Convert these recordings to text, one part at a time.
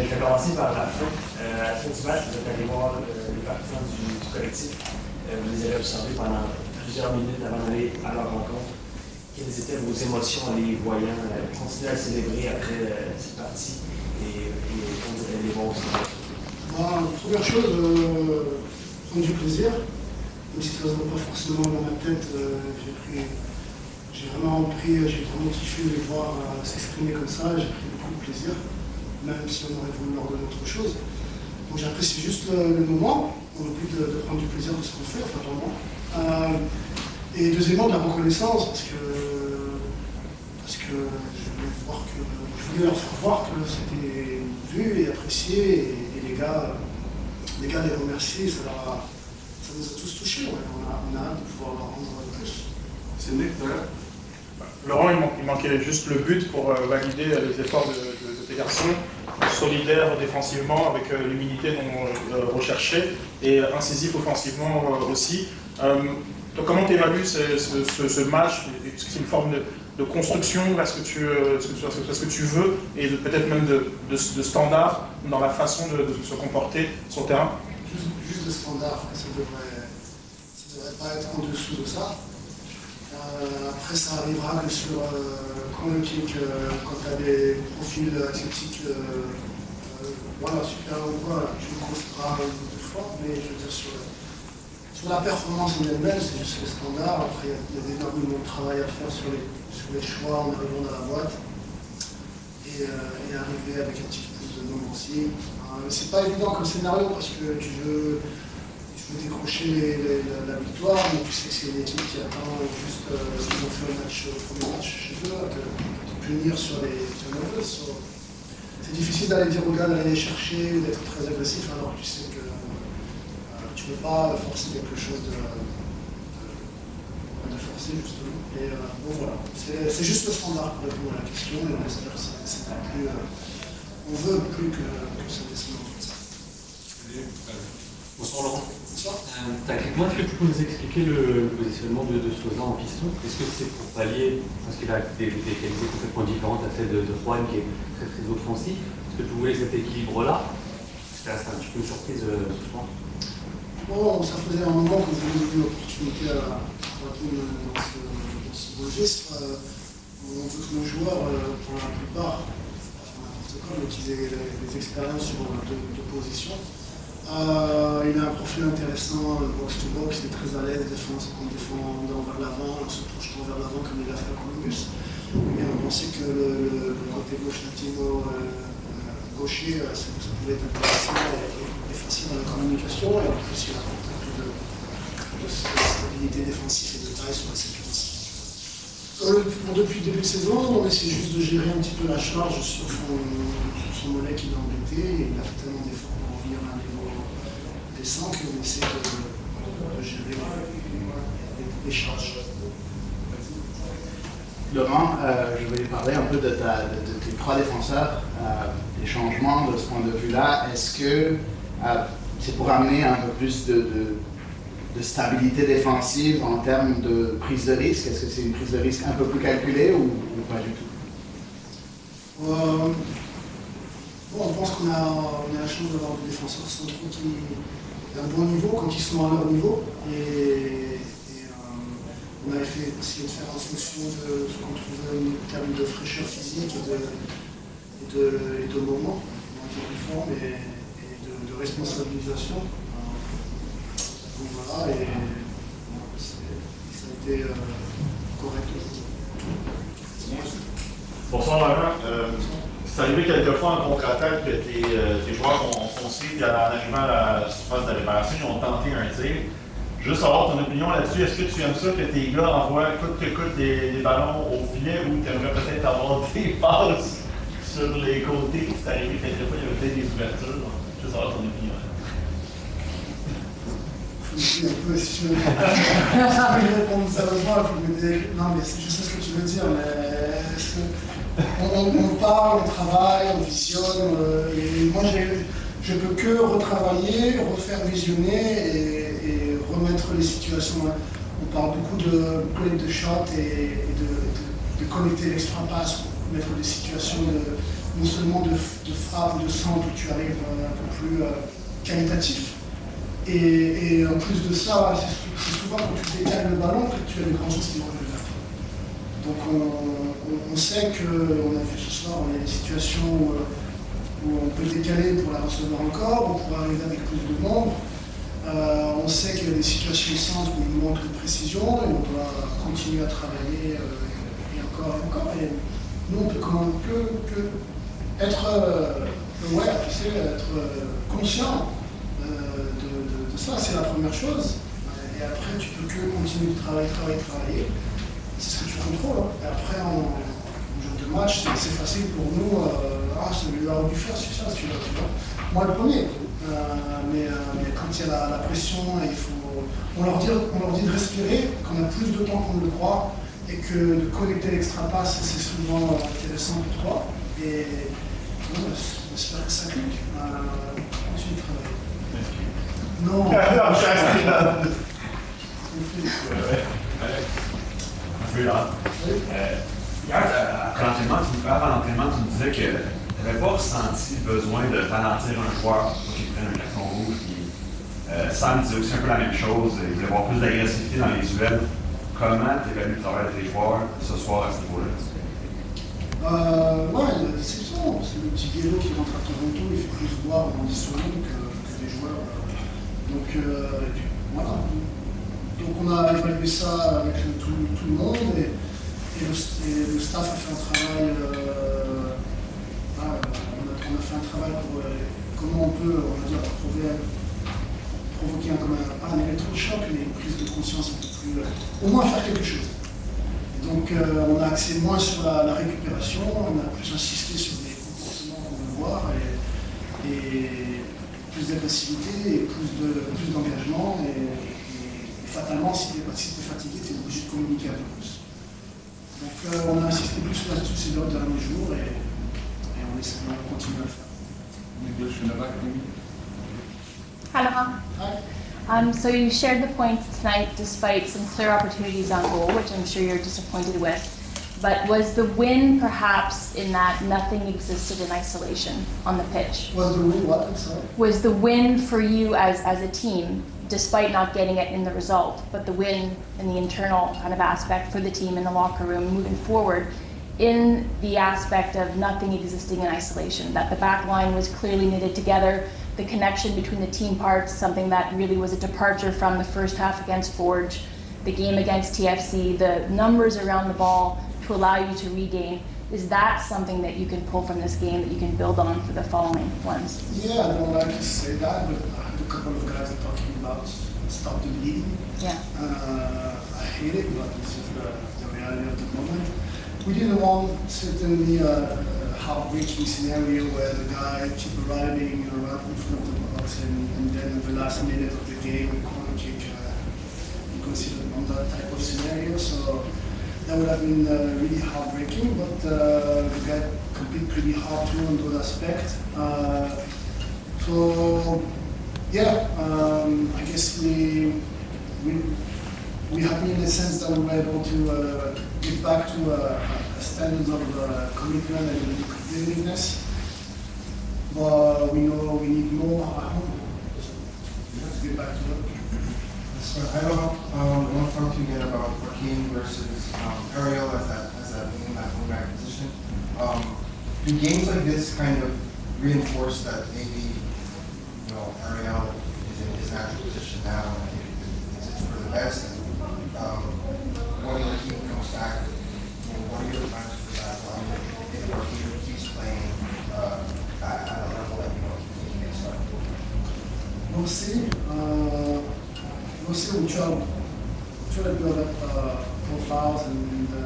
je vais commencer par la fin. À la fin du match, vous êtes allé voir les partisans du collectif. Vous les avez observés pendant plusieurs minutes avant d'aller à leur rencontre. Quelles étaient vos émotions en les voyant continuer à célébrer après cette partie et quand vous allez les voir aussi? Première chose, prendre du plaisir. Même si ça ne va pas forcément dans ma tête, j'ai vraiment kiffé de les voir s'exprimer comme ça, j'ai pris beaucoup de plaisir, même si on aurait voulu leur donner autre chose. Donc j'apprécie juste le moment, on a plus de prendre du plaisir de ce qu'on fait, enfin vraiment. Et deuxièmement, de la reconnaissance, parce que je voulais leur faire voir que c'était vu et apprécié, et les gars les remercient, ça nous a tous touchés, ouais. On a hâte de pouvoir leur rendre plus. C'est Nick, voilà. Laurent, il manquait juste le but pour valider les efforts de tes garçons, solidaires défensivement avec l'humilité non recherchée et incisif offensivement aussi. Donc comment tu évalues ce match? Est-ce que c'est une forme de construction vers ce que tu veux et peut-être même de standard dans la façon de se comporter sur le terrain? Juste de standard, ça devrait pas être en dessous de ça. Après, ça arrivera que sur corner kick, quand tu as des profils athlétiques, voilà, super ou quoi, tu me considéreras de fort, mais je veux dire, sur la performance en elle-même, c'est juste le standard. Après, il y a énormément de travail à faire sur les choix en arrivant dans la boîte et arriver avec un petit peu plus de nombre aussi. C'est pas évident comme scénario parce que tu veux décrocher la victoire, mais tu sais que c'est une équipe qui attend juste ce qu'ils ont fait au premier match chez eux, à te punir sur les turnovers. C'est difficile d'aller dire aux gars d'aller les chercher, d'être très agressif, alors que tu sais que tu ne peux pas forcer quelque chose de forcer justement. Et bon voilà, c'est juste le standard pour répondre à la question, et on espère que c'est pas plus. On veut plus que ça descende comme ça. Bonsoir Laurent. Tactiquement, est-ce que tu peux nous expliquer le positionnement de Souza en piston? Est-ce que c'est pour pallier, parce qu'il a des qualités complètement différentes à celle de Juan qui est très très offensif? Est-ce que tu voulais cet équilibre-là? C'était un petit peu une surprise ce soir. Bon, ça faisait un moment que vous avez eu l'opportunité à répondre dans ce registre. On veut que nos joueurs, pour la plupart, n'importe quoi, mais qu'ils aient des expériences sur deux positions. Il a un profil intéressant, box-to-box, il est très à l'aise, en défendant vers l'avant, en se projetant vers l'avant comme il a fait à Columbus. Et on pensait que le côté gauche latino gaucher, ça pouvait être intéressant et facile dans la communication, et en plus il apporte un peu de stabilité défensive et de taille sur la séquence. Depuis le début de saison, on essaie juste de gérer un petit peu la charge sur son mollet qui l'a embêté, et il a fait tellement d'efforts pour revenir à un niveau décent qu'on essaie de gérer les charges. Laurent, je voulais parler un peu de tes trois défenseurs, des changements de ce point de vue-là. Est-ce que c'est pour amener un peu plus de stabilité défensive en termes de prise de risque? Est-ce que c'est une prise de risque un peu plus calculée ou pas du tout? Bon, on pense qu'on a la chance d'avoir des défenseurs centraux qui ont un bon niveau quand ils sont à leur niveau. On avait essayé de faire en fonction de ce qu'on trouvait en termes de fraîcheur physique et de moment, de forme et de responsabilisation. Donc voilà, et ça a été correct. Bonsoir Laurent. C'est arrivé quelquefois en contre-attaque que tes joueurs ont foncé en arrivant à la surface de réparation, ils ont tenté un tir. Juste savoir ton opinion là-dessus, est-ce que tu aimes ça que tes gars envoient coûte que coûte des ballons au filet ou tu aimerais peut-être avoir des passes sur les côtés? C'est arrivé quelquefois, il y avait peut-être des ouvertures. Juste savoir ton opinion. Il faut me dire un peu si je veux répondre sérieusement, il faut me dire. Non, mais je sais ce que tu veux dire, mais on parle, on travaille, on visionne, et moi je peux que retravailler, refaire visionner et remettre les situations. On parle beaucoup de collecte de shot et de connecter l'extra passe pour mettre des situations non seulement de frappe ou de centre où tu arrives un peu plus qualitatif, et en plus de ça, c'est souvent quand tu décales le ballon que tu as des grands chances qui vont revenir vers toi. Donc on sait qu'on a vu ce soir, il y a des situations où on peut décaler pour la recevoir encore, on pourrait arriver avec plus de monde. On sait qu'il y a des situations centres où il manque de précision et on doit continuer à travailler et encore et encore. Et nous, on peut quand même que être aware, tu sais, être conscient de ça, c'est la première chose. Et après, tu peux que continuer de travailler. C'est ce que tu contrôles. Et après, en jour de match, c'est facile pour nous. Celui-là aurait dû faire ça, celui-là. Moi, le premier. Mais quand il y a la pression, on leur dit de respirer, qu'on a plus de temps qu'on ne le croit, et que de connecter l'extra passe, c'est souvent intéressant pour toi. Et j'espère que ça clique. Continue de travailler. Non. Hier, avant l'entraînement, tu me disais que tu n'avais pas ressenti le besoin de ralentir un joueur pour qu'il prenne un carton rouge. Sam disait aussi un peu la même chose, il voulait avoir plus d'agressivité dans les duels. Comment tu évalues le travail de tes joueurs ce soir à ce niveau-là? Ouais, il y a la déception. C'est le petit Guélo qui rentre à Toronto, il fait plus boire en dissonant que des joueurs. Donc voilà. Donc on a évalué ça avec tout le monde et le staff a fait un travail. On a fait un travail pour comment on peut, on va dire, provoquer un électrochoc, mais une prise de conscience un peu plus. Au moins faire quelque chose. Donc on a axé moins sur la récupération, on a plus insisté sur les comportements qu'on veut voir et plus d'agressivité et plus d'engagement. Et fatalement, si tu es fatigué, tu es obligé de communiquer un peu plus. Donc on a insisté plus là-dessus ces deux derniers jours et on continue à le faire. Hello. So you shared the points tonight despite some clear opportunities on goal, which I'm sure you're disappointed with. But was the win perhaps in that nothing existed in isolation on the pitch? Was the win what? I'm sorry. Was the win for you as a team, despite not getting it in the result, but the win in the internal kind of aspect for the team in the locker room moving forward, in the aspect of nothing existing in isolation, that the back line was clearly knitted together, the connection between the team parts, something that really was a departure from the first half against Forge, the game against TFC, the numbers around the ball to allow you to regain. Is that something that you can pull from this game that you can build on for the following ones? Yeah, I don't like to say that, but I had a couple of guys talking about stop the bleeding. Yeah. I hate it, but this is the reality of the moment. We didn't want certainly a heartbreaking scenario where the guy keep arriving right in front of the box and then at the last minute of the game, a corner kick, you consider on that type of scenario. So that would have been really heartbreaking, but the guy competed pretty hard too on those aspects. So yeah, I guess we're happy in the sense that we were able to get back to a standards of commitment and competitiveness. But we know we need more at home. Let's get back to it. So I want to talk to you again about Joaquin versus Ariel as that wing-back position. Do games like this kind of reinforce that maybe Ariel is in his natural position now and it's for the best? When Joaquin comes back, what are your plans for that? If Joaquin keeps playing at a level that he can start? We'll see. We'll see. We'll try to build up profiles and the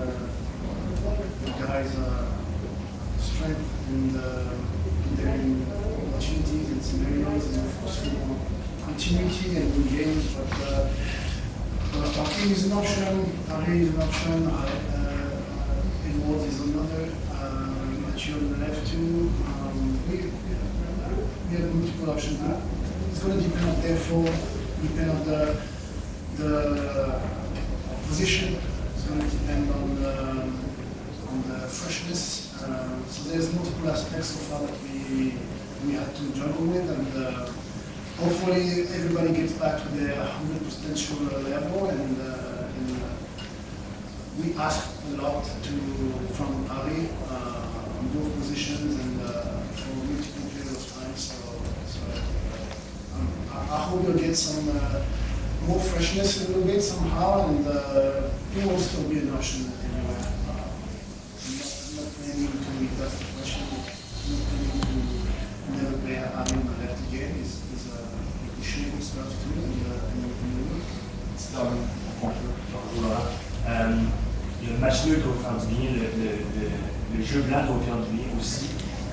guys' strength and their opportunities and scenarios, and of course we want continuity and win games. But Joaquin is an option, Ari is an option, Edwards is another, Mathieu on the left too. We have multiple options. It's going to depend on their form, depend on the position. It's going to depend on the freshness. So there's multiple aspects so far that we had to juggle with, and hopefully everybody gets back to their 100 potential level, and we asked a lot from Paris on both positions and for multiple periods of time. So I hope you'll get some more freshness a little bit somehow, and it will still be an option everywhere. I'm not planning to make that the question. I'm not planning to never play Harry on the left again. It's a shame to start to do, and C'est dans le match nul doit faire du bien, le jeu blanc doit faire du bien aussi.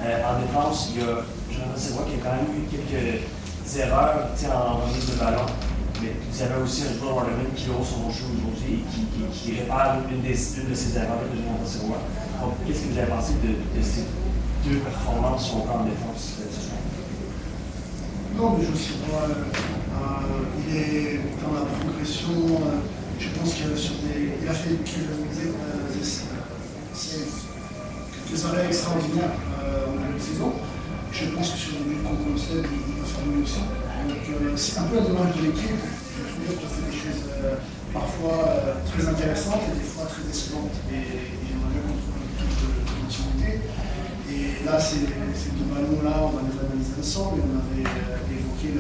En défense, il y a Jonathan Savoie qui a quand même eu quelques erreurs en remise de ballon. Mais vous avez aussi un joueur Waterman qui hausse son jeu aujourd'hui et qui répare une de ces erreurs de Jonathan Savoie. Donc, qu'est-ce que vous avez pensé de ces deux performances sur le plan de défense ce soir? Non, mais je sais pas. Il est dans la progression. Je pense qu'il a fait quelques arrêts extraordinaires au début de saison. Je pense que sur le but contre le Stade, il va faire mieux aussi. Donc c'est un peu la demande de l'équipe. Je trouve qu'on fait des choses parfois très intéressantes et des fois très décevantes. Et j'aimerais bien qu'on trouve un peu plus de continuité. Et là, ces deux ballons-là, on va les analyser ensemble. Et on avait évoqué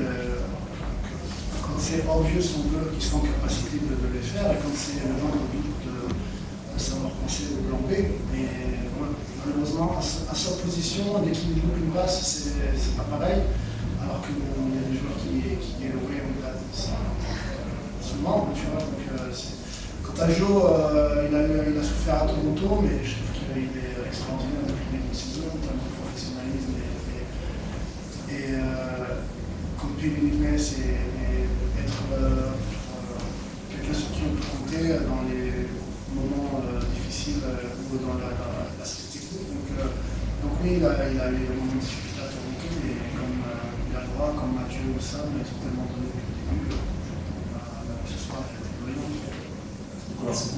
quand c'est obvious son bloc, ils sont en capacité de les faire, et quand c'est le moindre doute de savoir penser au plan B. Et voilà, malheureusement, à sa position, dès qu'il loupe une passe, c'est pas pareil, alors qu'il y a des joueurs qui get away with that souvent, tu vois. Donc, quant à Joe, il a souffert à Toronto, mais je trouve qu'il est extraordinaire depuis le début de saison, en termes de professionnalisme et competitiveness et être quelqu'un sur qui on peut compter dans les moments difficiles ou dans l'aspect technique. Donc oui, il a eu des moments de difficulté à Toronto, mais comme il a le droit, comme Mathieu ou Sam, ils ont tellement donné depuis le début. Ce soir, il a été brillant. Merci.